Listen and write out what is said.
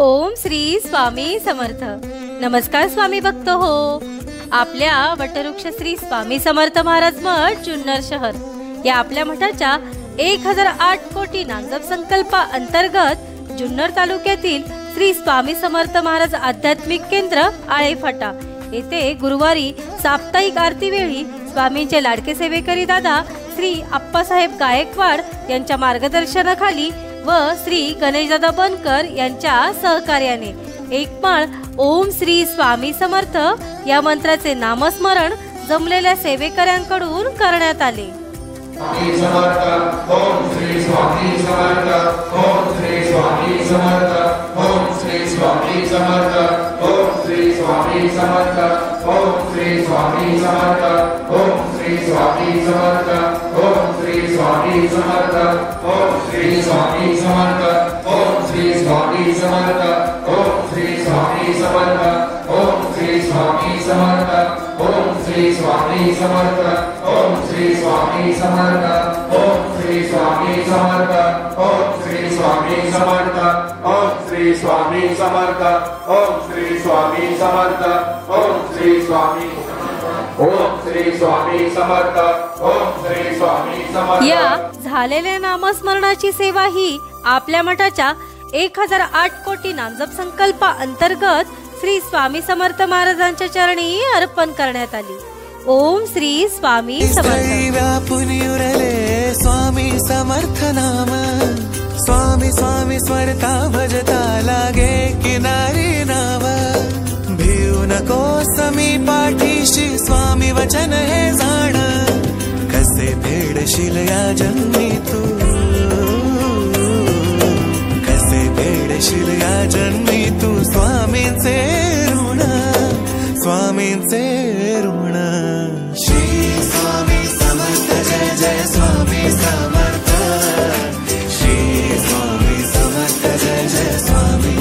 ओम श्री स्वामी समर्थ. नमस्कार स्वामी भक्त हो. आपल्या वटवृक्ष श्री स्वामी समर्थ महाराज मठ जुन्नर शहर या आपल्या मठाच्या 1008 कोटी नामजप संकल्पा अंतर्गत जुन्नर तालुक्यातील श्री स्वामी समर्थ महाराज आध्यात्मिक केंद्र आळेफाटा येथे गुरुवारी साप्ताहिक आरती वेळी स्वामींचे लाडके सेवेकरी दादा श्री आप्पासाहेब गायकवाड यांच्या मार्गदर्शनाखाली व श्री गणेशदादा बनकर यांच्या सहकार्याने एकमाळ ओम श्री स्वामी समर्थ या मंत्राचे नामस्मरण जमलेल्या सेवेकऱ्यांकडून करण्यात आले. स्वामी समर्थ ओम श्री स्वामी समर्थ ओम श्री स्वामी समर्थ ओम श्री स्वामी समर्थ ओम श्री स्वामी समर्थ ओम श्री स्वामी समर्थ ओम श्री स्वामी समर्थ ओम श्री स्वामी समर्थ ओम श्री स्वामी समर्थ ओम श्री स्वामी समर्थ ओम श्री स्वामी समर्थ ओम श्री स्वामी समर्थ ओम श्री स्वामी समर्थ ओम श्री स्वामी समर्थ ओम श्री स्वामी समर्थ ओम श्री स्वामी समर्थ ओम श्री स्वामी समर्थ ओम श्री स्वामी समर्थ ओम श्री स्वामी ओम श्री स्वामी समर्थ ओम श्री स्वामी समर्थ. या झालेल्या नामस्मरणाची सेवा ही आपल्या मठाच्या 1008 कोटी नामजप संकल्पा अंतर्गत श्री स्वामी समर्थ महाराजांच्या चरणी अर्पण करण्यात आली. ओम श्री स्वामी समर्थ. स्वामी समर्थ नाम स्वामी स्वामी स्मरता भजता लागे किनारी नाव भिऊ नको समी पाठीशी स्वामी वचन हे जाण कसे फेडशील या जन्मी तू कसे फेडशील या जन्मी तू स्वामींचे ऋण स्वामींचे ऋण. श्री स्वामी समर्थ जय जय स्वामी समर्थ श्री स्वामी समर्थ जय जय स्वामी